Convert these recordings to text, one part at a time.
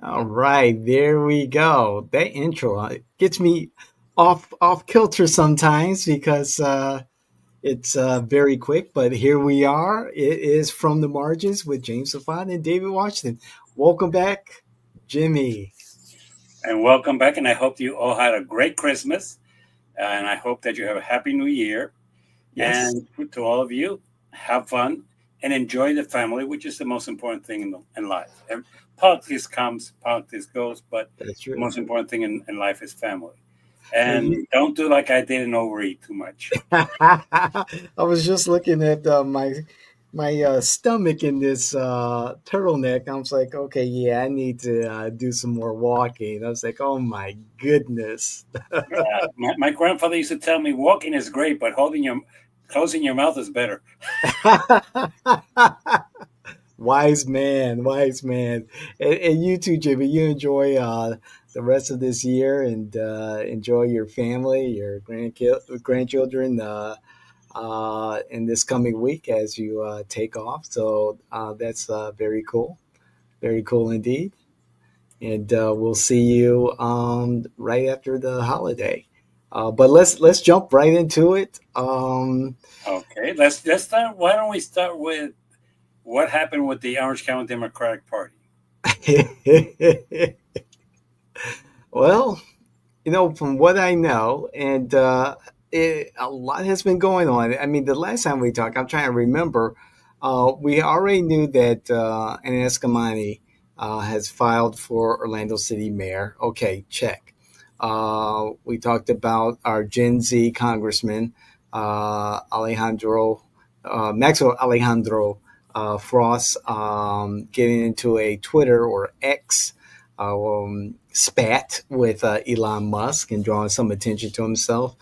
All right, there we go. That intro gets me off kilter sometimes because it's very quick. But here we are. It is From the Margins with James Lafont and David Washington. Welcome back, Jimmy. And welcome back. And I hope you all had a great Christmas. And I hope that you have a happy new year. Yes, And to all of you, have fun and enjoy the family, which is the most important thing in life. And politics comes, politics goes, but that's the true. most important thing in life is family. Well, you, And don't do like I did and overeat too much. I was just looking at my stomach in this turtleneck. I was like, okay, yeah, I need to do some more walking. I was like, oh my goodness. My grandfather used to tell me walking is great, but closing your mouth is better. Wise man, wise man. And you too, Jimmy. You enjoy the rest of this year and enjoy your family, your grandchildren in this coming week as you take off. So that's very cool. Very cool indeed. And we'll see you right after the holiday. But let's jump right into it. Okay, let's start. Why don't we start with what happened with the Orange County Democratic Party? Well, from what I know, and a lot has been going on. I mean, the last time we talked, I'm trying to remember. We already knew that an Escamani has filed for Orlando City Mayor. Okay, check. We talked about our Gen Z congressman, Alejandro, Maxwell Alejandro Frost, getting into a Twitter or X spat with Elon Musk and drawing some attention to himself.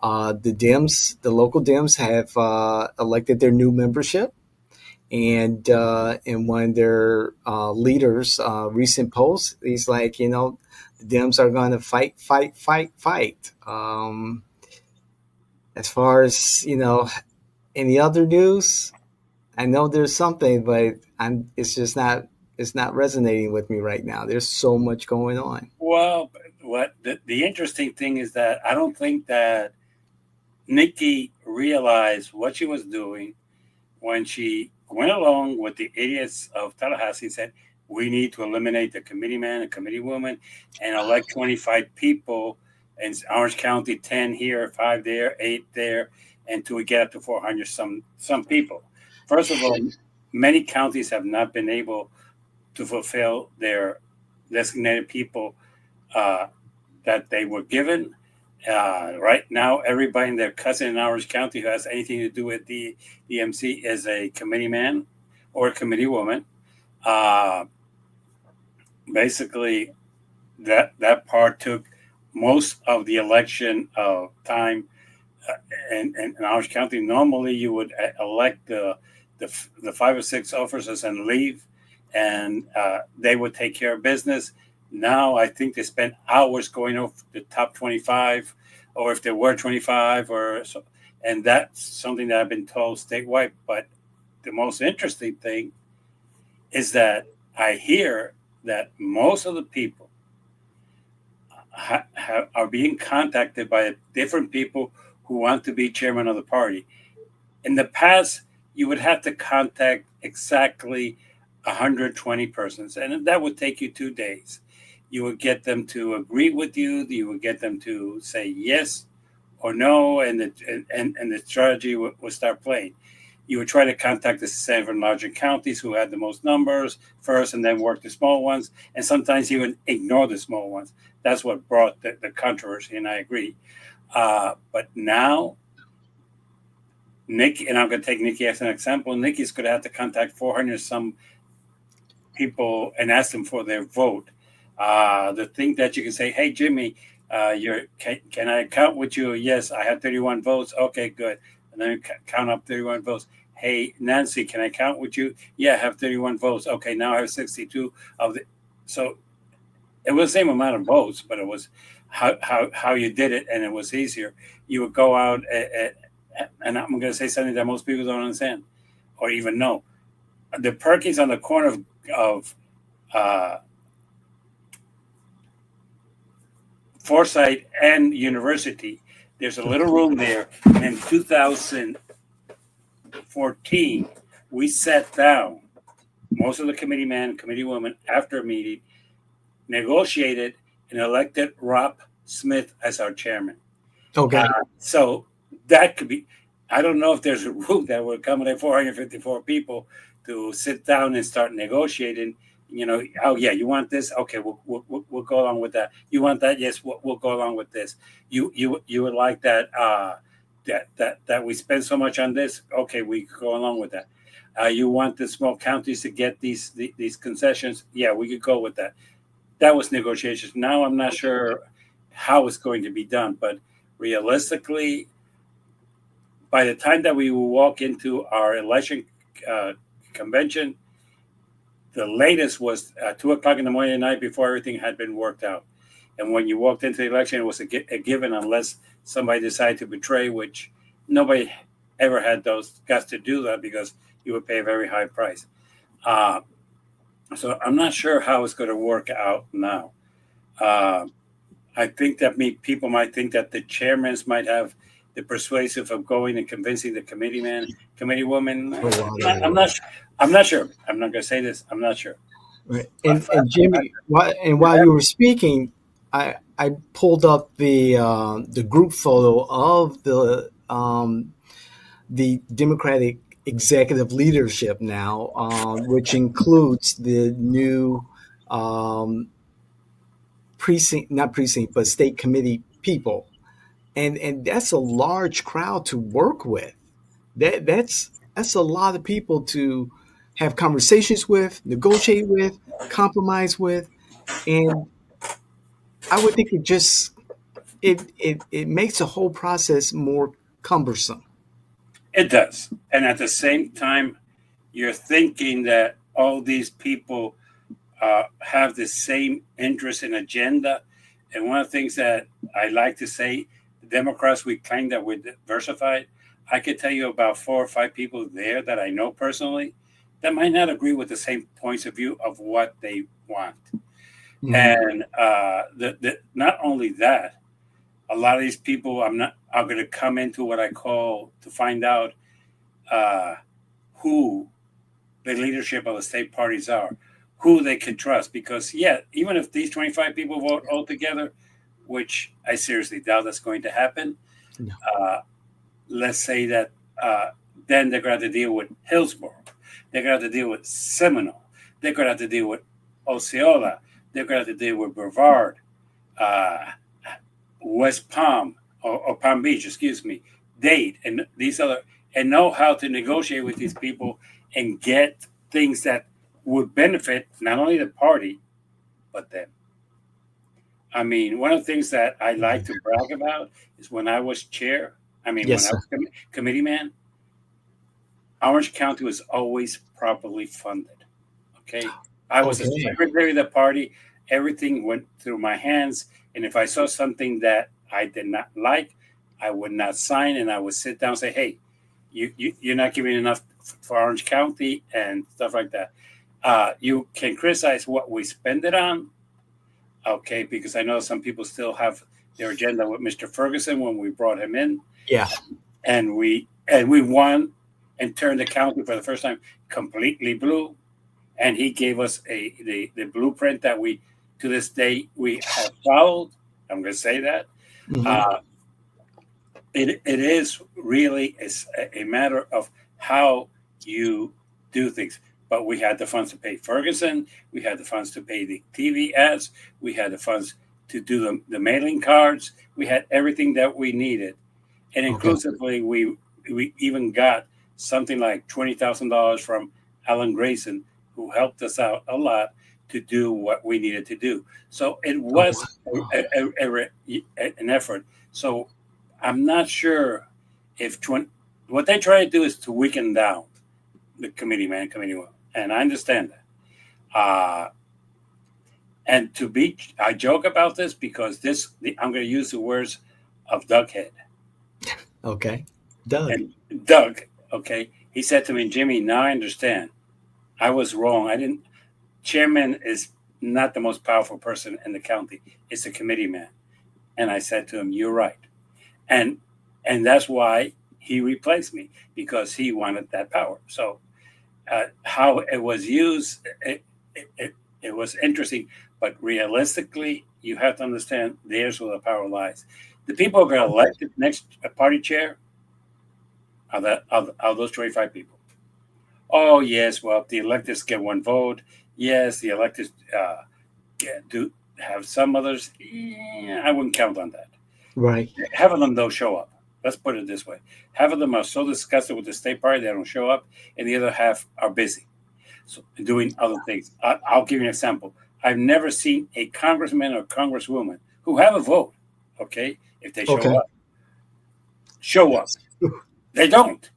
The local Dems have elected their new membership, and in one of their leaders' recent posts, he's like, the Dems are going to fight, fight, fight, fight. As far as any other news, I know there's something, but it's just not. It's not resonating with me right now. There's so much going on. Well, what the interesting thing is that I don't think that Nikki realized what she was doing when she went along with the idiots of Tallahassee and said, we need to eliminate the committeeman and committeewoman and elect 25 people in Orange County, 10 here, 5 there, 8 there, until we get up to 400 some people. First of all, many counties have not been able to fulfill their designated people uh, that they were given. Right now, everybody in their cousin in Orange County who has anything to do with the DMC is a committee man or a committee woman. Uh, Basically, that part took most of the election time in Orange County. Normally, you would elect the 5 or 6 officers and leave, and they would take care of business. Now, I think they spend hours going over the top 25, or if there were 25, or so, and that's something that I've been told statewide. But the most interesting thing is that I hear that most of the people are being contacted by different people who want to be chairman of the party. In the past, you would have to contact exactly 120 persons, and that would take you 2 days. You would get them to agree with you. You would get them to say yes or no, and the strategy would start playing. You would try to contact the 7 larger counties who had the most numbers first, and then work the small ones. And sometimes even ignore the small ones. That's what brought the controversy, and I agree. But now Nick, and I'm going to take Nikki as an example. Nikki's going to have to contact 400 some people and ask them for their vote. The thing that you can say, hey, Jimmy, can I count with you? Yes, I have 31 votes. Okay, good. And then count up 31 votes. Hey, Nancy, can I count with you? Yeah, I have 31 votes. Okay, now I have 62 of the. So it was the same amount of votes, but it was how you did it, and it was easier. You would go out, and I'm going to say something that most people don't understand or even know. The Perkins on the corner of uh, Forsyth and University. There's a little room there. And in 2014, we sat down, most of the committee men, committee women, after a meeting, negotiated and elected Rob Smith as our chairman. Okay. So that could be, I don't know if there's a room that would accommodate 454 people to sit down and start negotiating. Oh yeah, you want this? Okay, we'll go along with that. You want that? Yes, we'll go along with this. You would like that that we spend so much on this? Okay, we go along with that. You want the small counties to get these concessions? Yeah, we could go with that. That was negotiations. Now I'm not sure how it's going to be done, but realistically, by the time that we will walk into our election uh, convention, the latest was 2 o'clock in the morning, the night before everything had been worked out. And when you walked into the election, it was a given unless somebody decided to betray, which nobody ever had those guts to do that because you would pay a very high price. Uh, so I'm not sure how it's going to work out now. Uh, I think that people might think that the chairmans might have the persuasive of going and convincing the committee man, committee woman. A lot of I'm it. not. I'm not sure. I'm not going to say this. I'm not sure. Right. And Jimmy, while you were speaking, I pulled up the group photo of the Democratic executive leadership now, which includes the new um, precinct, not precinct, but state committee people, and that's a large crowd to work with. That's a lot of people to have conversations with, negotiate with, compromise with, and I would think it makes the whole process more cumbersome. It does, and at the same time, you're thinking that all these people have the same interest and agenda. And one of the things that I like to say, the Democrats, we claim that we're diversified. I could tell you about 4 or 5 people there that I know personally that might not agree with the same points of view of what they want. Hmm. And not only that, a lot of these people are going to come into what I call to find out uh, who the leadership of the state parties are, who they can trust. Because, yeah, even if these 25 people vote all together, which I seriously doubt that's going to happen, No. uh, let's say that then they're going to have to deal with Hillsborough. They're going to have to deal with Seminole. They're going to have to deal with Osceola. They're going to have to deal with Brevard, uh, West Palm, or Palm Beach, excuse me, Dade, and these other, and know how to negotiate with these people and get things that would benefit not only the party but them. I mean, one of the things that I like to brag about is when I was chair. I mean, when Yes, I sir. was committee man, Orange County was always properly funded. Okay, I was the Okay. secretary of the party. Everything went through my hands, and if I saw something that I did not like, I would not sign, and I would sit down and say, "Hey, you're not giving enough for Orange County and stuff like that." You can criticize what we spend it on, okay? Because I know some people still have their agenda with Mr. Ferguson when we brought him in, Yeah. and we won and turned the county for the first time completely blue, and he gave us the blueprint that we to this day we have followed. I'm going to say that Hmm. uh, it is really a matter of how you do things. But we had the funds to pay Ferguson, we had the funds to pay the TV ads, we had the funds to do the mailing cards, we had everything that we needed, and Okay. inclusively we even got something like $20,000 from Alan Grayson, who helped us out a lot to do what we needed to do. So it Oh, was wow. an effort. So I'm not sure if what they try to do is to weaken down the committee man, committee woman, and I understand that. And I joke about this because I'm going to use the words of Doug Head. Okay. Doug. And Doug, okay, he said to me, Jimmy, now I understand. I was wrong. I didn't. Chairman is not the most powerful person in the county. It's the committee man. And I said to him, "You're right," and that's why he replaced me, because he wanted that power. So how it was used, it was interesting, but realistically, you have to understand there's where the power lies. The people who are going to elect the next party chair are those 25 people. Oh yes, well, the electors get one vote. Yes, the electors do have some others. Yeah, I wouldn't count on that. Right. Half of them don't show up. Let's put it this way: half of them are so disgusted with the state party they don't show up, and the other half are busy, so doing other things. I'll give you an example. I've never seen a congressman or congresswoman who have a vote. Okay, if they Okay. show up. They don't.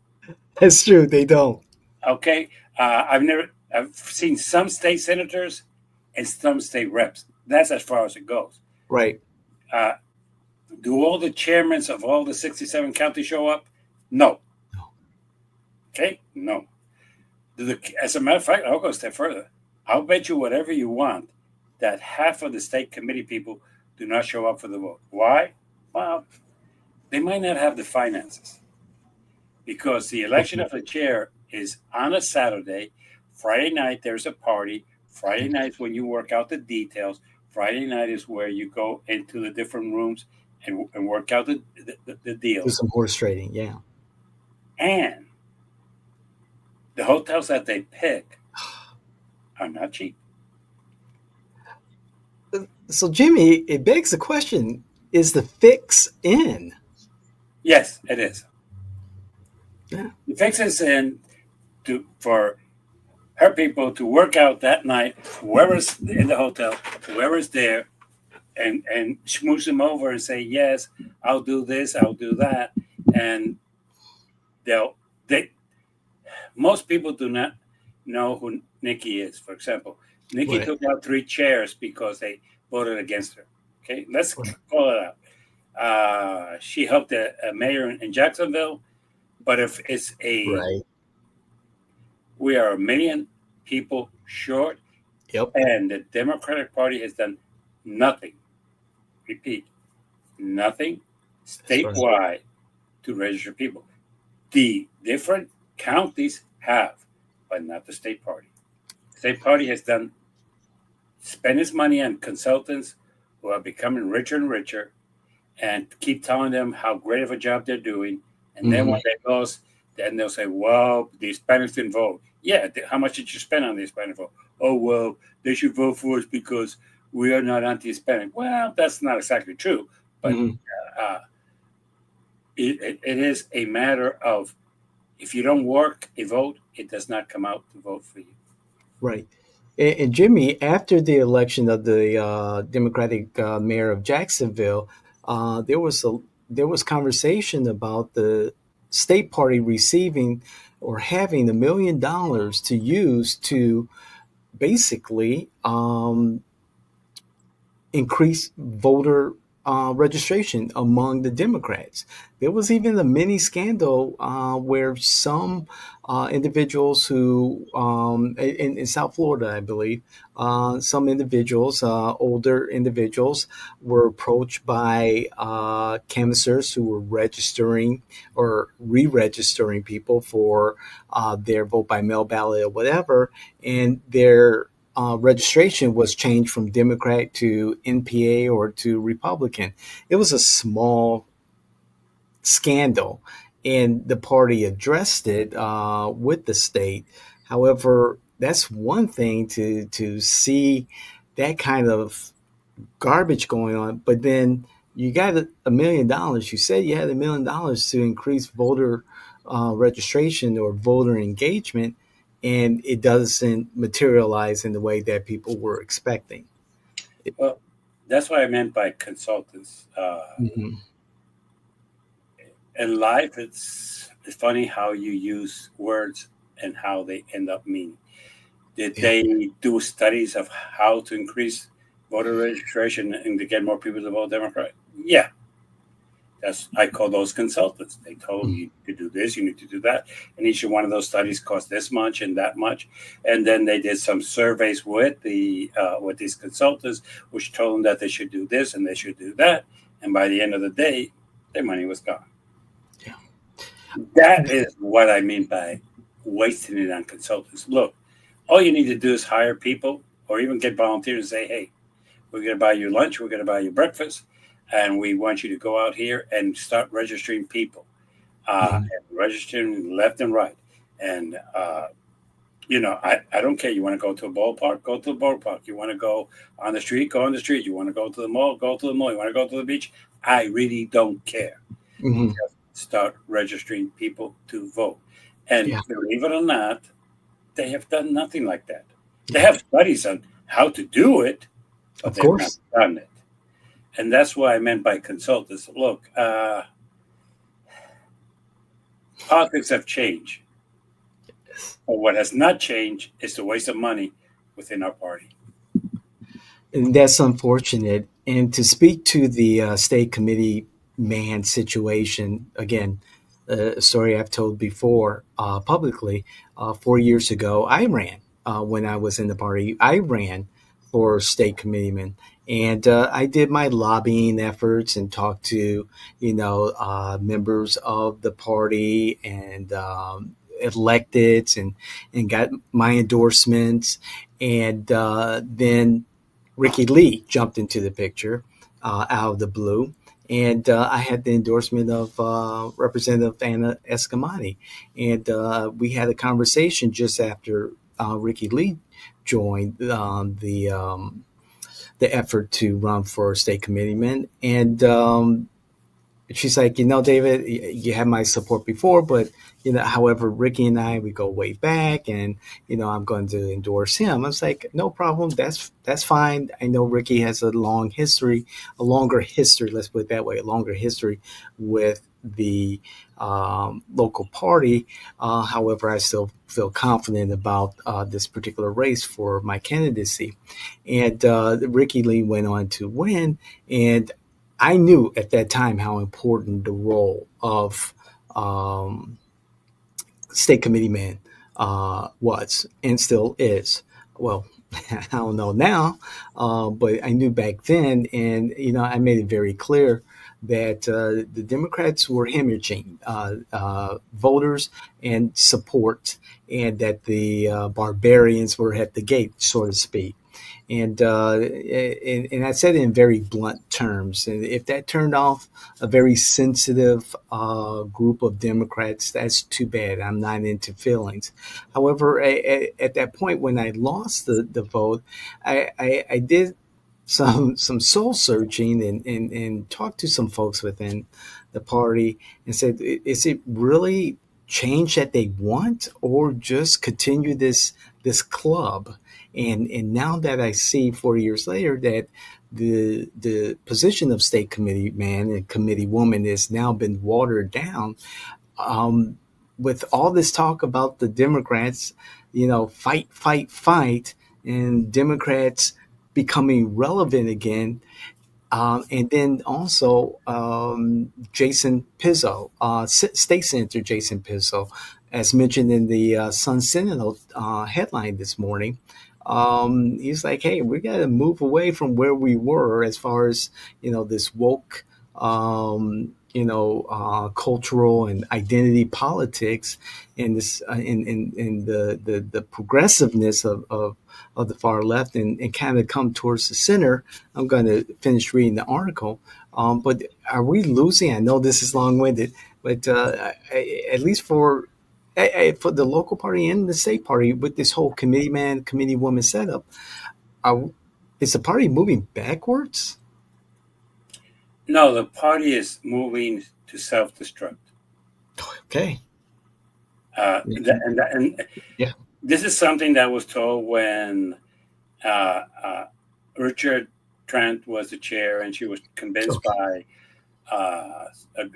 That's true. They don't. Okay, I've seen some state senators and some state reps. That's as far as it goes. Right. Uh, do all the chairmen of all the 67 counties show up? No. Okay, no. As a matter of fact, I'll go a step further. I'll bet you whatever you want that half of the state committee people do not show up for the vote. Why? Well, they might not have the finances, because the election Okay. of the chair is on a Saturday. Friday night, there's a party. Friday night is when you work out the details. Friday night is where you go into the different rooms and work out the Do deals. some horse trading. Yeah. And the hotels that they pick are not cheap. So, Jimmy, it begs the question: is the fix in? Yes, it is. Yeah. The fix is in for her people to work out that night, whoever's in the hotel, whoever's there, and schmooze them over and say, yes, I'll do this, I'll do that. And they most people do not know who Nikki is. For example, Nikki Right. took out 3 chairs because they voted against her. Okay, let's Right. call it out. She helped a mayor in Jacksonville, but if it's Right. we are a million people short, Yep. and the Democratic Party has done nothing, repeat, nothing That's right. statewide to register people. The different counties have, but not the state party. The state party has spent its money on consultants who are becoming richer and richer, and keep telling them how great of a job they're doing. And then Hmm. when they lose, then they'll say, well, the Hispanics didn't vote. Yeah, how much did you spend on the Hispanic vote? Oh, well, they should vote for us because we are not anti-Hispanic. Well, that's not exactly true, but Hmm. uh, it is a matter of, if you don't work a vote, it does not come out to vote for you. Right. And Jimmy, after the election of the Democratic mayor of Jacksonville, there was conversation about the state party receiving or having $1 million to use to basically increase voter registration among the Democrats. There was even a mini scandal where some individuals who, in South Florida, I believe, some individuals, older individuals, were approached by canvassers who were registering or re registering people for their vote by mail ballot or whatever, and their registration was changed from Democrat to NPA or to Republican. It was a small scandal, and the party addressed it with the state. However, that's one thing to see that kind of garbage going on, but then you got $1 million. You said you had $1 million to increase voter registration or voter engagement, and it doesn't materialize in the way that people were expecting. Well, that's what I meant by consultants. Mhm. In life, it's funny how you use words and how they end up meaning. Did Yeah. they do studies of how to increase voter registration and to get more people to vote Democrat? Yeah, I call those consultants. They told Mm. you to do this, you need to do that, and each one of those studies cost this much and that much. And then they did some surveys with these consultants, which told them that they should do this and they should do that, and by the end of the day, their money was gone. Yeah. That is what I mean by wasting it on consultants. Look, all you need to do is hire people or even get volunteers and say, hey, we're going to buy you lunch, we're going to buy you breakfast, and we want you to go out here and start registering people, Mhm. and registering left and right. And, I don't care. You want to go to a ballpark, go to the ballpark. You want to go on the street, go on the street. You want to go to the mall, go to the mall. You want to go to the beach. I really don't care. Mhm. Start registering people to vote. And Yeah. believe it or not, they have done nothing like that. They Yeah. have studies on how to do it, but Of they've not course. done it. And that's what I meant by consultants. Look, politics have changed, but what has not changed is the waste of money within our party. And that's unfortunate. And to speak to the state committee man situation again, a story I've told before publicly. 4 years ago, I ran when I was in the party. I ran for state committeeman, and I did my lobbying efforts and talked to members of the party and electeds and got my endorsements, and then Ricky Lee jumped into the picture out of the blue. And I had the endorsement of Representative Anna Escamani. And we had a conversation just after Ricky Lee joined the effort to run for state committeeman. And she's like, David, you had my support before, but however, Ricky and I, we go way back, and I'm going to endorse him. I was like, no problem, that's fine. I know Ricky has a longer history. Let's put it that way, a longer history with the local party. However, I still feel confident about this particular race for my candidacy. And Ricky Lee went on to win, and I knew at that time how important the role of um, state committee man was and still is. Well, I don't know now, but I knew back then, and I made it very clear that the Democrats were hemorrhaging voters and support, and that the barbarians were at the gate, so to speak. And I said it in very blunt terms. And if that turned off a very sensitive group of Democrats, that's too bad. I'm not into feelings. However, at that point when I lost the vote, I did some soul searching and talked to some folks within the party and said, is it really change that they want, or just continue this club? And now that I see 4 years later that the position of state committee man and committee woman has now been watered down, um, with all this talk about the Democrats, fight, fight, fight, and Democrats becoming relevant again. And then also Jason Pizzo, State Senator Jason Pizzo, as mentioned in the Sun Sentinel headline this morning. He's like, hey, we got to move away from where we were as far as, this woke, cultural and identity politics, and this in the progressiveness of the far left, and kind of come towards the center. I'm going to finish reading the article. But are we losing? I know this is long winded, but at least for the local party and the state party, with this whole committee man, committee woman setup, are, is the party moving backwards? No, the party is moving to self destruct. Okay. And Yeah. this is something that was told when uh, uh, Richard Trent was the chair, and she was convinced Okay. by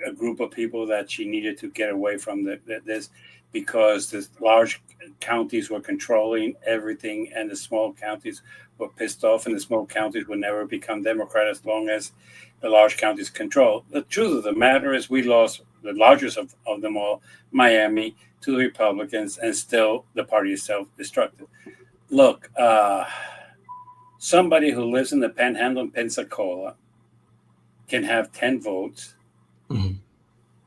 a group of people that she needed to get away from this, because the large counties were controlling everything, and the small counties were pissed off, and the small counties would never become Democrat as long as the large counties control. The truth of the matter is, we lost the largest of them all, Miami, to the Republicans, and still the party is self-destructive. Look, somebody who lives in the Panhandle in Pensacola can have 10 votes. Mhm.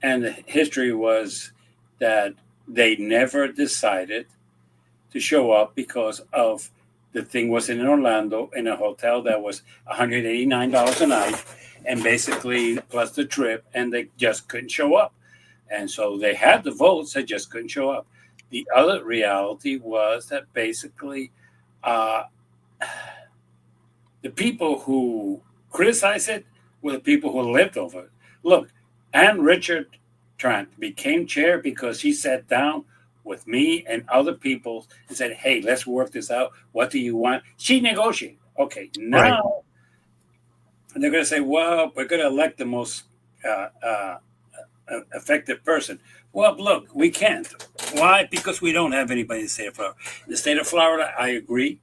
And the history was that they never decided to show up because of the thing was in Orlando in a hotel that was $189 a night, and basically plus the trip, and they just couldn't show up. And so they had the votes, they just couldn't show up. The other reality was that basically uh, the people who criticized it were the people who lived over it. Look, Ann Richard Trent became chair because she sat down with me and other people and said, "Hey, let's work this out. What do you want?" She negotiated. Okay, Right. now they're going to say, "Well, we're going to elect the most uh, uh, effective person." Well, look, we can't. Why? Because we don't have anybody in the state of Florida. In the state of Florida, I agree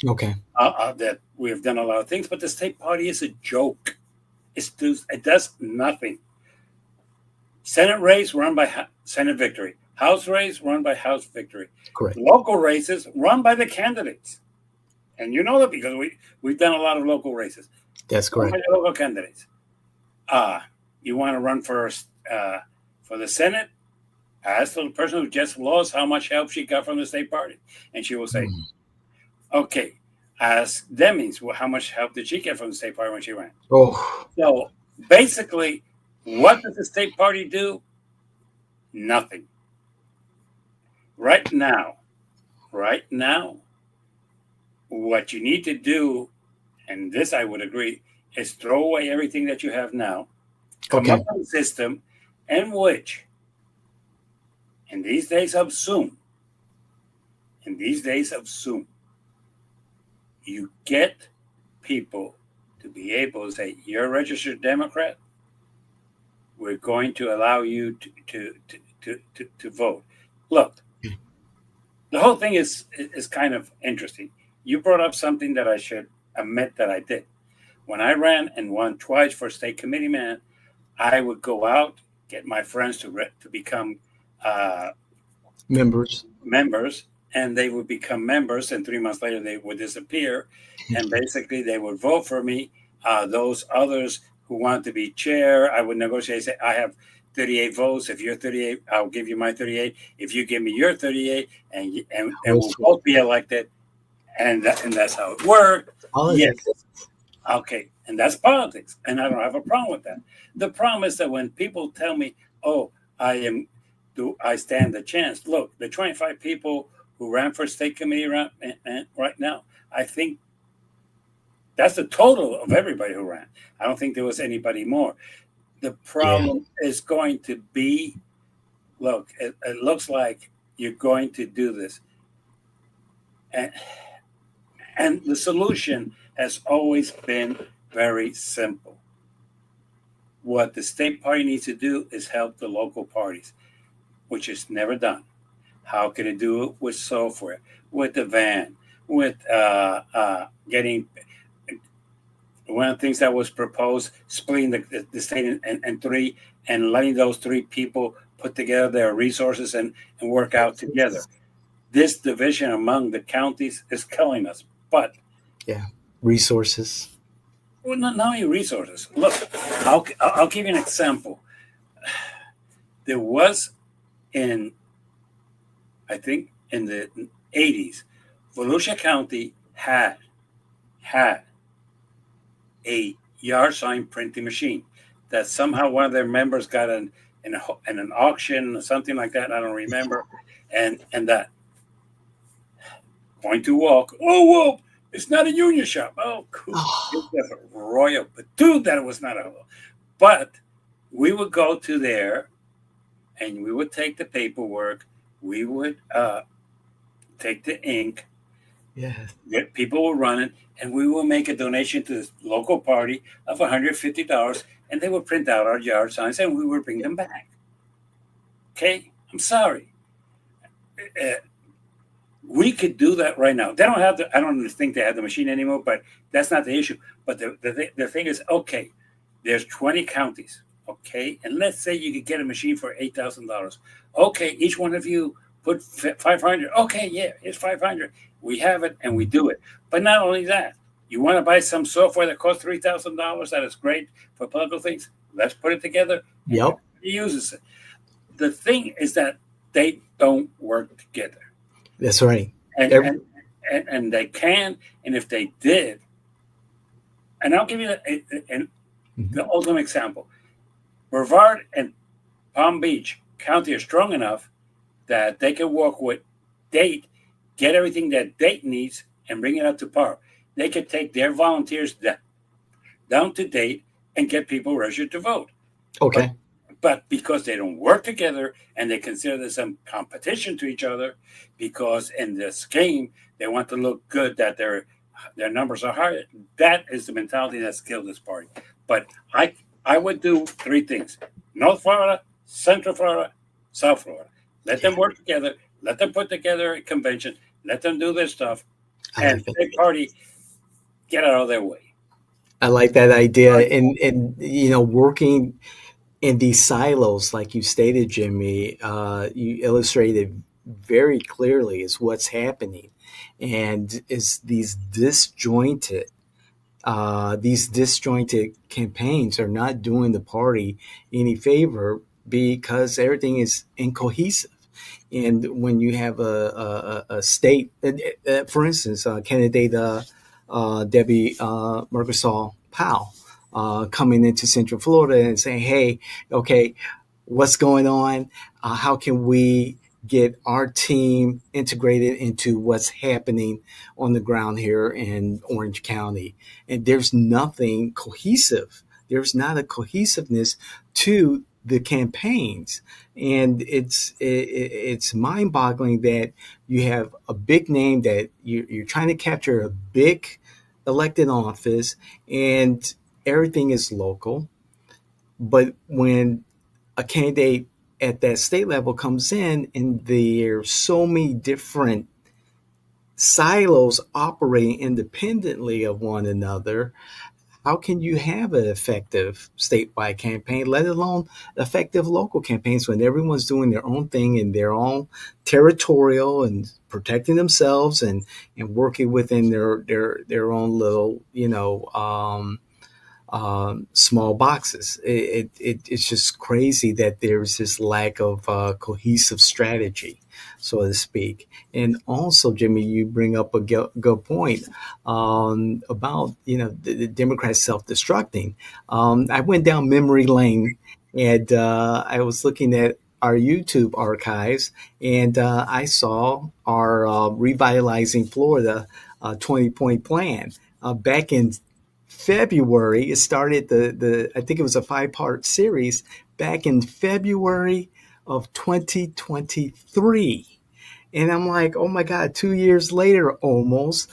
Okay. that we have done a lot of things, but the state party is a joke. It does nothing. Senate race run by Senate victory. House race run by House victory. Correct. Local races run by the candidates. And you know that because we've done a lot of local races. That's Run by correct. the local candidates. You want to run for the Senate? Ask the person who just lost how much help she got from the state party. And she will say, Mhm. okay, ask Demings, well, how much help did she get from the state party when she ran? Oh, So basically, what does the state party do? Nothing. Right now, right now, what you need to do, and this I would agree, is throw away everything that you have now, come up okay. with a system in which, in these days of Zoom, in these days of Zoom, you get people to be able to say, you're a registered Democrat, we're going to allow you to vote. Look, the whole thing is kind of interesting. You brought up something that I should admit that I did. When I ran and won twice for state committee man, I would go out, get my friends to become uh, Members. members, and they would become members, and 3 months later they would disappear, and basically they would vote for me. Those others who wanted to be chair, I would negotiate. Say, I have 38 votes. If you're 38, I'll give you my 38. If you give me your 38, and we'll Bullshit. both be elected, and that's how it worked. Politics. Yes, okay, and that's politics, and I don't have a problem with that. The problem is that when people tell me, "Oh, I am," do I stand a chance? Look, the 25 people who ran for state committee and right now, I think that's the total of everybody who ran. I don't think there was anybody more. The Yeah. problem is going to be, look, it looks like you're going to do this, and and the solution has always been very simple. What the state party needs to do is help the local parties, which is never done. How can it do it with software, with the van, with getting one of the things that was proposed, splitting the state in three and letting those three people put together their resources and work out together. This division among the counties is killing us. But Yeah. Resources. well, not only resources. Look, I'll give you an example. There was in I think in the 80s, Volusia County had a yard sign printing machine that somehow one of their members got in an auction or something like that. I don't remember, and that going to walk. Oh, whoa! It's not a union shop. Oh, cool. It's Oh, a royal, but dude, that it was not a. But we would go to there, and we would take the paperwork. We would take the ink, yes. get people were running, and we will make a donation to the local party of $150, and they would print out our yard signs, and we would bring them back. Okay, I'm sorry. Uh, we could do that right now. They don't have the. I don't think they have the machine anymore, but that's not the issue. But the thing is, okay, there's 20 counties. Okay, and let's say you could get a machine for $8,000. Okay, each one of you put 500. Okay, yeah, it's 500. We have it and we do it. But not only that, You want to buy some software that costs $3,000 that is great for political things? Let's put it together and Yep. everybody uses it. The thing is that they don't work together. That's right. And Every, and and they can, and if they did, and I'll give you the Mhm. ultimate example. Brevard and Palm Beach County are strong enough that they can work with Date, get everything that Date needs, and bring it up to par. They could take their volunteers down to Date and get people registered to vote. But Okay. but because they don't work together and they consider there's some competition to each other, because in this game they want to look good that their numbers are higher. That is the mentality that's killed this party. But I would do three things: North Florida, Central Florida, South Florida. Let them Yeah, work together. Let them put together a convention. Let them do their stuff, I and like that. big party get out of their way. I like that idea, and working in these silos, like you stated, Jimmy, you illustrated very clearly is what's happening, and is these disjointed campaigns are not doing the party any favor because everything is incohesive. And when you have a state, for instance, candidate Debbie Merkersall Powell coming into Central Florida and saying, "Hey, okay, what's going on? How can we get our team integrated into what's happening on the ground here in Orange County?" And there's nothing cohesive. There's not a cohesiveness to the campaigns, and it's mind-boggling that you have a big name that you're trying to capture a big elected office, and everything is local. But when a candidate at that state level comes in and there's so many different silos operating independently of one another, how can you have an effective statewide campaign, let alone effective local campaigns when everyone's doing their own thing in their own territorial and protecting themselves and working within their own little small boxes. It's just crazy that there's this lack of cohesive strategy, so to speak. And also, Jimmy, you bring up a good point about the Democrats self-destructing. I went down memory lane and I was looking at our YouTube archives, and I saw our revitalizing Florida 20-point plan back in February. It started the I think it was a 5-part series back in February of 2023. And I'm like, oh my God, 2 years later almost,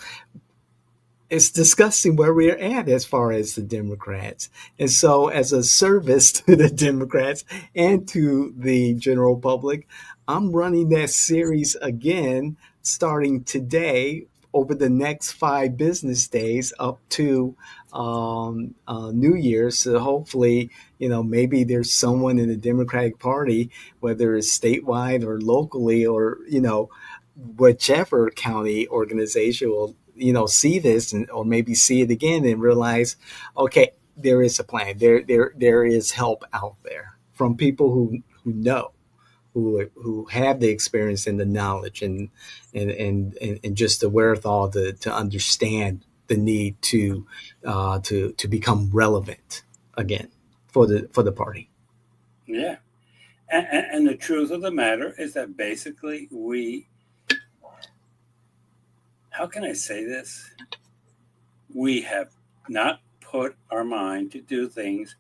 it's disgusting where we're at as far as the Democrats. And so, as a service to the Democrats and to the general public, I'm running that series again starting today over the next 5 business days up to New Year's. So, hopefully, maybe there's someone in the Democratic Party, whether it's statewide or locally or, whichever county organization will see this or maybe see it again and realize, okay, there is a plan, there is help out there from people who know, who have the experience and the knowledge and just the wherewithal to understand the need to become relevant again for the party. Yeah. And the truth of the matter is that basically how can I say this? We have not put our mind to do things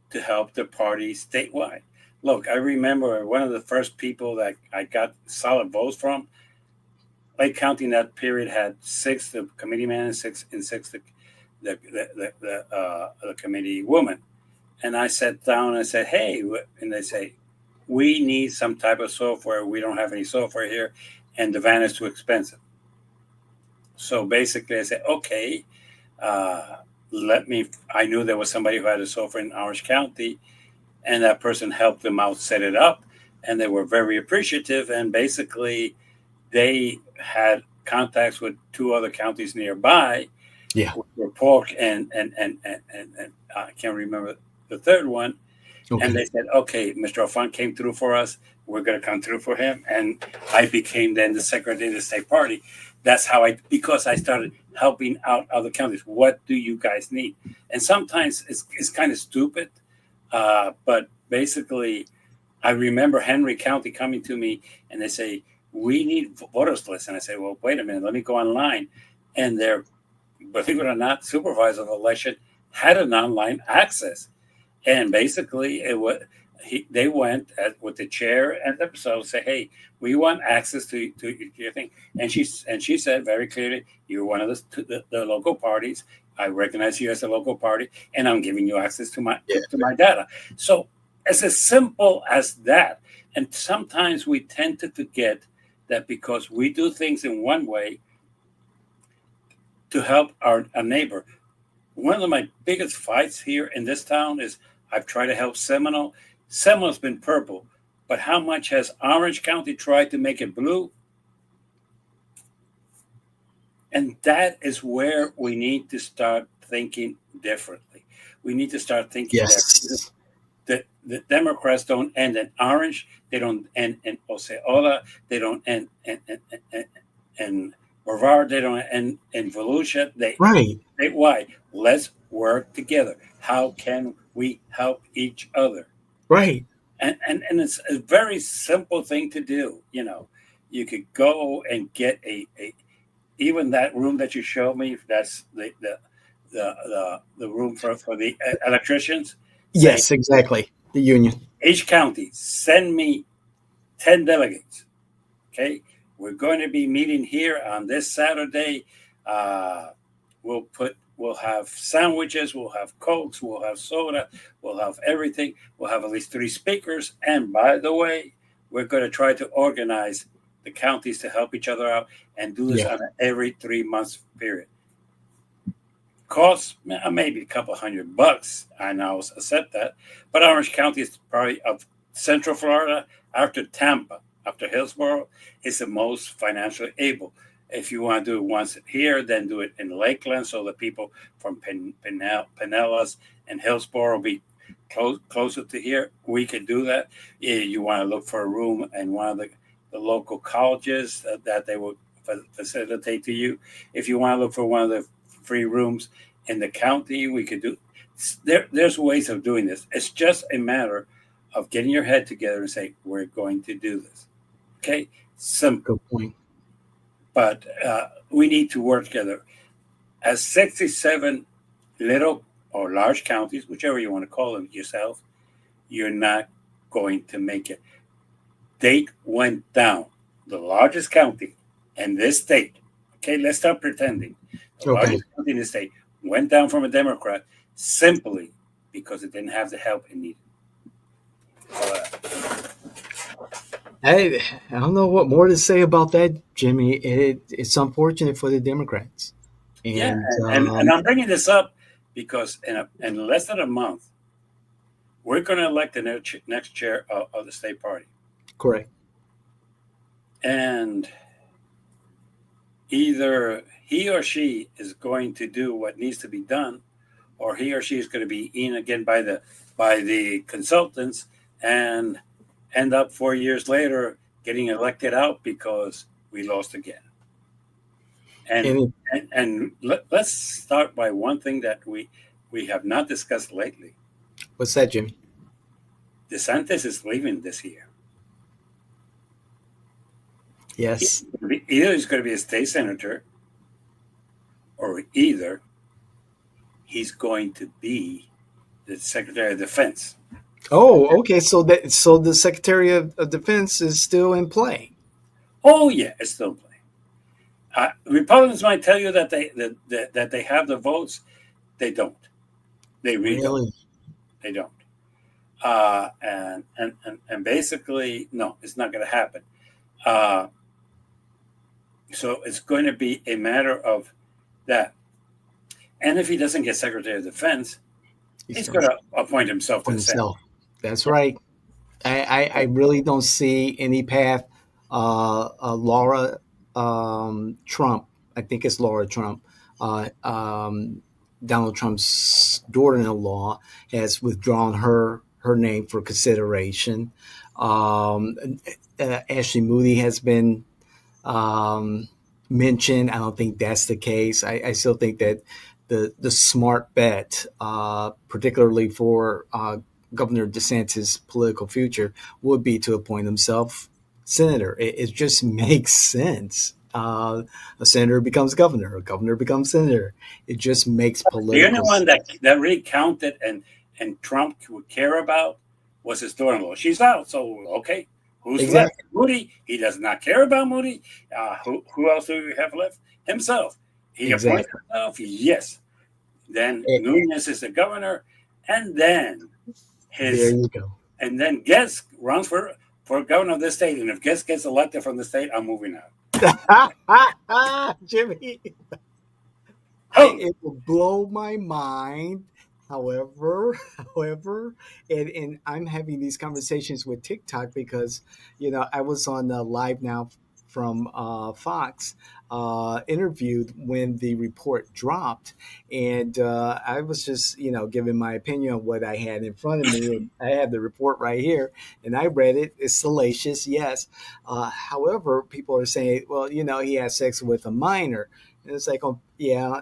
to help the party statewide. Look, I remember one of the first people that I got solid votes from. Lake County in that period had six the committee man and six the committee woman. And I sat down and I said, "Hey," and they say, "We need some type of software. We don't have any software here, and the van is too expensive." So basically, I said, "Okay, let me." I knew there was somebody who had a software in Orange County, and that person helped them out set it up, and they were very appreciative. And basically, they had contacts with two other counties nearby, Yeah. were pork and I can't remember the third one. And Okay. they said, okay, Mr. Ofan came through for us. We're going to come through for him. And I became then the secretary of the state party. That's how because I started helping out other counties. What do you guys need? And sometimes it's kind of stupid. But basically, I remember Henry County coming to me and they say, we need voters list. And I say, well, wait a minute, let me go online. And their, believe it or not, supervisor of election had an online access. And basically, they went with the chair and themselves say, "Hey, we want access to your thing." And she said very clearly, "You're one of the local parties. I recognize you as a local party, and I'm giving you access to my Yeah. to my data." So it's as simple as that. And sometimes we tend to forget that because we do things in one way to help our neighbor. One of my biggest fights here in this town is I've tried to help Seminole. Seminole's been purple, but how much has Orange County tried to make it blue? And that is where we need to start thinking differently. We need to start thinking that Yes. the Democrats don't end in orange, they don't end in Osceola, they don't end in Brevard, they don't end in Volusia. Right. Why? Let's work together. How can we help each other? Right. And it's a very simple thing to do. You could go and get a even that room that you showed me. That's the room for the electricians. Say Yes. Exactly. The union. each county send me 10 delegates. Okay, we're going to be meeting here on this Saturday. Uh, we'll have sandwiches, we'll have cokes, we'll have soda, we'll have everything. We'll have at least 3 speakers. And by the way, we're going to try to organize the counties to help each other out and do this Yeah. on an every 3 months period. Costs maybe a couple $100, and I'll accept that. But Orange County is probably of Central Florida after Tampa, after Hillsborough, is the most financially able. If you want to do it once here, then do it in Lakeland, so the people from Pinellas and Hillsborough will be closer to here. We can do that. If you want to look for a room in one of the local colleges that they will facilitate to you. If you want to look for one of the free rooms in the county, we could do. There's ways of doing this. It's just a matter of getting your head together and say, we're going to do this. Okay, simple. Good point. But we need to work together. As 67 little or large counties, whichever you want to call them yourself, you're not going to make it. Date went down, the largest county in this state. Okay, let's stop pretending. The Okay. largest county in the state went down from a Democrat simply because it didn't have the help it needed. Uh, I don't know what more to say about that, Jimmy. It's unfortunate for the Democrats, yeah, and and I'm bringing this up because in less than a month, we're going to elect the next chair of the state party. correct. And either he or she is going to do what needs to be done, or he or she is going to be eaten again by the consultants and end up 4 years later getting elected out because we lost again. And And let's start by one thing that we have not discussed lately. what's that, Jimmy? DeSantis is leaving this year. Yes. Either he's going to be a state senator, or either he's going to be the Secretary of Defense. Oh, okay. So the Secretary of Defense is still in play. Oh yeah, it's still playing. Republicans might tell you that they have the votes. They don't. They really don't. Really? They don't. And basically, no, it's not going to happen. Uh, so it's going to be a matter of that. And if he doesn't get Secretary of Defense, He's he's going going to to appoint himself to for the Senate. himself. That's right. I really don't see any path. Laura Trump, I think it's Laura Trump, Donald Trump's daughter-in-law has withdrawn her name for consideration. Um, Ashley Moody has been um, mentioned. I don't think that's the case. I still think that the smart bet, particularly for Governor DeSantis' political future, would be to appoint himself senator. It just makes sense. A senator becomes governor, a governor becomes senator. It just makes The only political one sense. that really counted and Trump would care about was his daughter-in-law. She's out, so okay. Who's left? Exactly. Moody. He does not care about Moody. Who else do we have left? Himself. He appoints Exactly. himself. Yes. Then Eh, Nunez is the governor, and then there his you go. and then Guest runs for governor of the state. And if Guest gets elected from the state, I'm moving out. Jimmy, Oh, it will blow my mind. However, however, and I'm having these conversations with TikTok because I was on live now from Fox, interviewed when the report dropped, and I was just giving my opinion on what I had in front of me, and I have the report right here, and I read it. It's salacious, yes. However, people are saying, well, he had sex with a minor. And it's like, oh, yeah,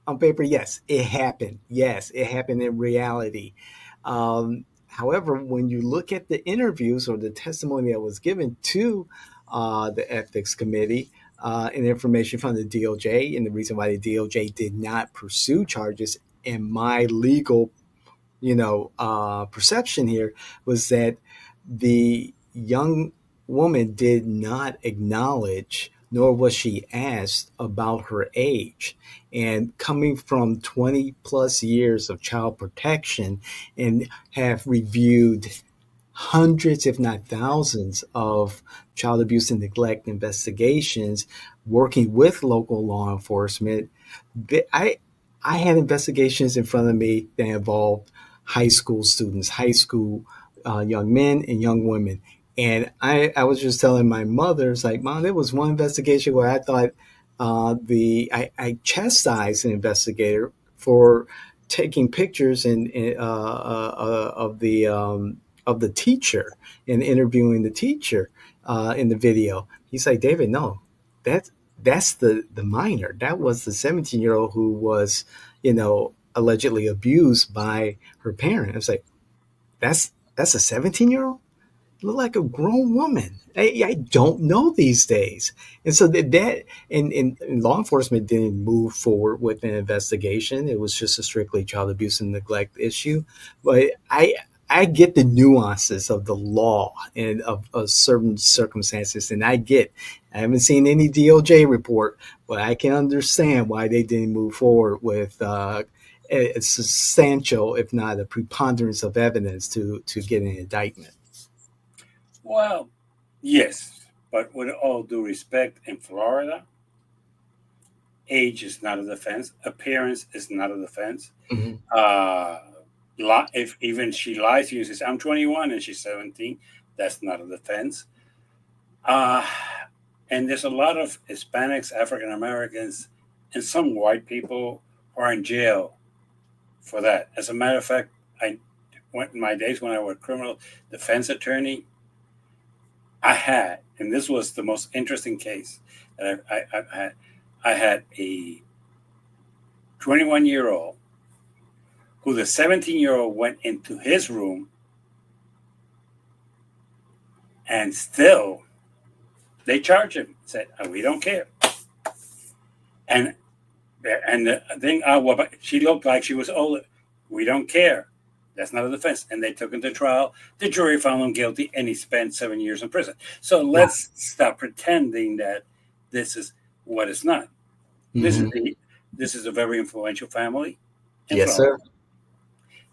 on paper, yes, it happened. Yes, it happened in reality. However, when you look at the interviews or the testimony that was given to the ethics committee and information from the DOJ, and the reason why the DOJ did not pursue charges, in my legal perception here was that the young woman did not acknowledge, nor was she asked about her age. And coming from 20 plus years of child protection and have reviewed hundreds, if not thousands, of child abuse and neglect investigations, working with local law enforcement, I I had investigations in front of me that involved high school students, high school young men and young women. And I was just telling my mother, it's like, Mom, there was one investigation where I thought I chastised an investigator for taking pictures of the teacher and interviewing the teacher in the video. He's like, David, no, that's that's the minor. That was the 17-year-old who was, allegedly abused by her parent. I was like, that's a 17-year-old? Look like a grown woman. I don't know these days. And so and law enforcement didn't move forward with an investigation. It was just a strictly child abuse and neglect issue. But I get the nuances of the law and of certain circumstances, and I haven't seen any DOJ report, but I can understand why they didn't move forward with a substantial, if not a preponderance of evidence to get an indictment. well, yes, but with all due respect, in Florida, age is not a defense. Appearance is not a defense. Mhm. Uh, if even she lies to you and says, I'm 21 and she's 17, that's not a defense. Uh, and there's a lot of Hispanics, African Americans, and some white people who are in jail for that. As a matter of fact, I went in my days when I was a criminal defense attorney, I had, and this was the most interesting case that I've had. I had a 21-year-old who the 17-year-old went into his room and still they charged him. Said, we don't care. And the thing, well, but she looked like she was older. We don't care. That's not a defense. And they took him to trial. The jury found him guilty, and he spent 7 years in prison. So Wow. let's stop pretending that this is what it's not. This is Hmm. this is a very influential family in Yes, Florida. sir.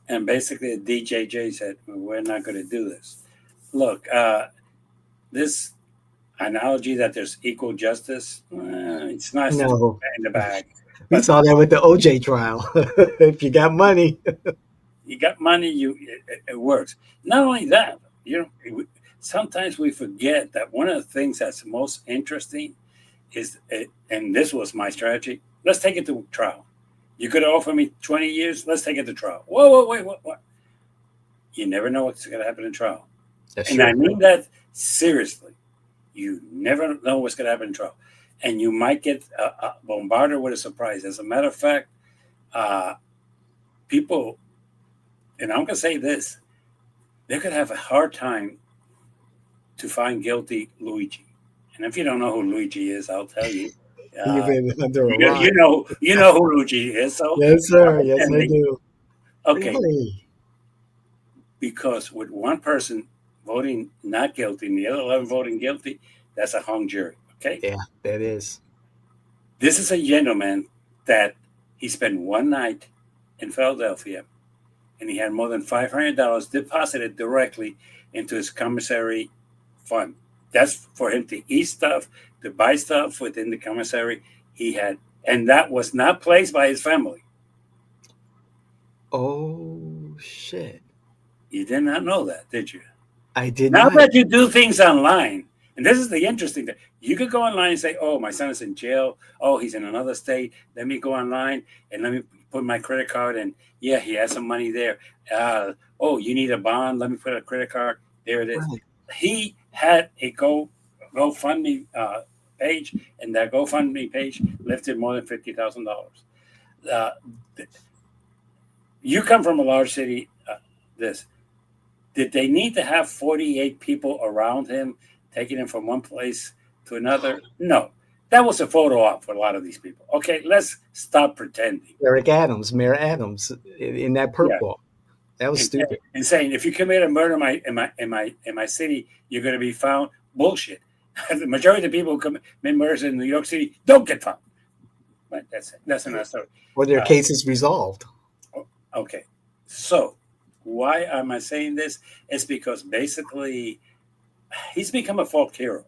And basically, the DJJ said, we're not going to do this. Look, this analogy that there's equal justice, it's nice to put No, that in the bag. we But saw that with the OJ trial. If you got money. you got money, it works. Not only that, sometimes we forget that one of the things that's most interesting is, and this was my strategy. Let's take it to trial. You could offer me 20 years. Let's take it to trial. Whoa, whoa, wait, what? You never know what's going to happen in trial. That's And I true. mean that seriously. You never know what's going to happen in trial. And you might get bombarded with a surprise. As a matter of fact, uh, people, and I'm going to say this, they could have a hard time to find guilty Luigi. And if you don't know who Luigi is, I'll tell you. You've Uh, been under a you, rock. you know who Luigi is. So Yes, stop sir. Yes, I pretending. do. Okay, Really? because with one person voting not guilty and the other 11 voting guilty, that's a hung jury. Okay, Yeah, that is. this is a gentleman that he spent one night in Philadelphia, and he had more than $500 deposited directly into his commissary fund. That's for him to eat stuff, to buy stuff within the commissary. He had, and that was not placed by his family. Oh shit! You did not know that, did you? I did Now not. that you do things online, and this is the interesting thing, you could go online and say, "Oh, my son is in jail. Oh, he's in another state. Let me go online and let me put my credit card in. Yeah, he has some money there. Oh, you need a bond? Let me put a credit card. There it is." Right. He had a GoFundMe page, and that GoFundMe page lifted more than $50,000. Uh, you come from a large city. This Did they need to have 48 people around him taking him from one place to another? No. That was a photo op for a lot of these people. Okay, let's stop pretending. Eric Adams, Mayor Adams, in that Yeah. purple. That was And, stupid. and saying if you commit a murder in my city, you're going to be found. Bullshit. The majority of the people who commit murders in New York City don't get found. But that's it. That's another story. Were their Uh, cases resolved? okay. So why am I saying this? It's because basically he's become a folk hero.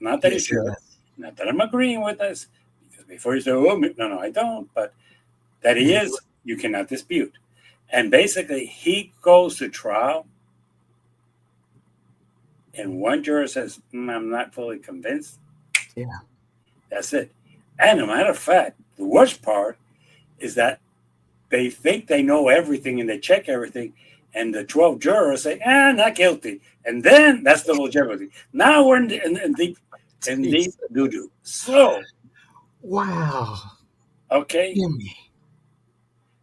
Not that he Yes, he should. has. Not that I'm agreeing with this. Because before you say, oh, no, I don't. But that he Mhm. is, you cannot dispute. And basically, he goes to trial, and one juror says, I'm not fully convinced. Yeah. That's it. And a matter of fact, the worst part is that they think they know everything and they check everything. And the 12 jurors say, not guilty. And then that's double jeopardy. Now we're in deep Jeez. doo doo. So, Wow. okay, Jimmy.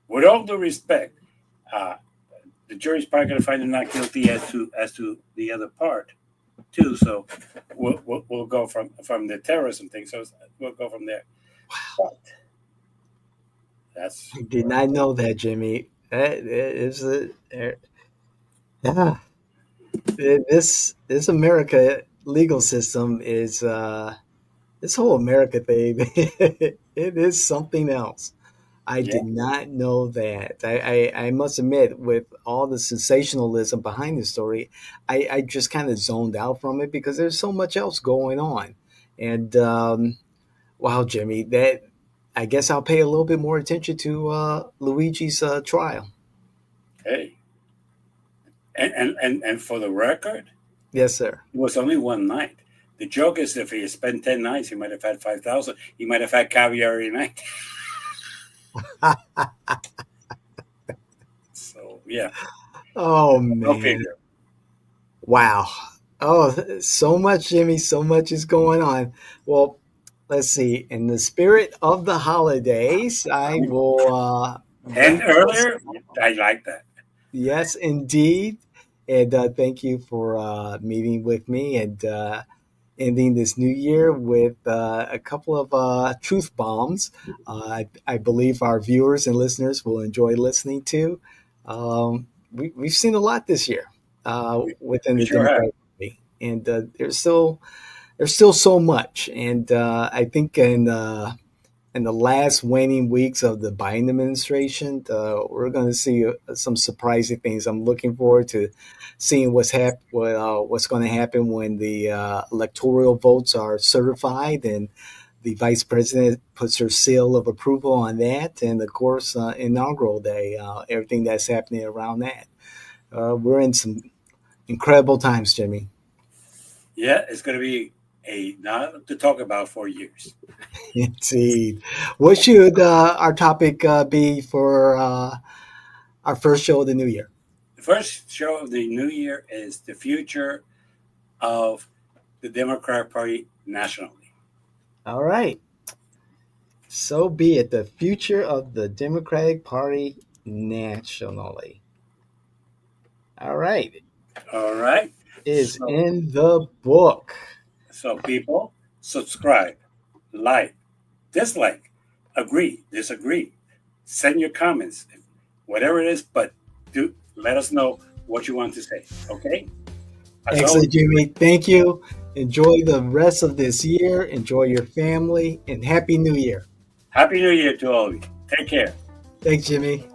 with all due respect, uh, the jury's probably going to find him not guilty as to the other part too. So we'll go from the terrorism thing. So we'll go from there. But that's I did not know that, Jimmy. That is a yeah. This America legal system is this whole America thing. It is something else. I yeah. did not know that. I must admit, with all the sensationalism behind the story, I just kind of zoned out from it because there's so much else going on. And wow, Jimmy, that I guess I'll pay a little bit more attention to Luigi's trial. Hey, and for the record, Yes, sir. it was only one night. The joke is if he had spent 10 nights, he might have had 5,000. He might have had caviar every night. So yeah, Oh go man. figure. Wow. Oh, so much, Jimmy. So much is going on. Well, let's see. In the spirit of the holidays, I will And wrap this earlier, up. I like that. Yes, indeed. And thank you for meeting with me and ending this new year with a couple of truth bombs. I believe our viewers and listeners will enjoy listening to. We've seen a lot this year within We the sure have. Democratic Party, and there's still so much. And I think in the last waning weeks of the Biden administration, we're going to see some surprising things. I'm looking forward to seeing what's going to happen when the electoral votes are certified and the vice president puts her seal of approval on that, and of course, inaugural day, everything that's happening around that. We're in some incredible times, Jimmy. Yeah, it's going to be a not to talk about for years. Indeed. What should our topic be for our first show of the new year? The first show of the new year is the future of the Democratic Party nationally. All right. So be it. The future of the Democratic Party nationally. All right. All right. Is So, in the book. so people, subscribe, like, dislike, agree, disagree. Send your comments, whatever it is, but do let us know what you want to say. Okay? As Excellent, always, Jimmy. Thank you. Enjoy the rest of this year. Enjoy your family and Happy New Year. Happy New Year to all of you. Take care. Thanks, Jimmy.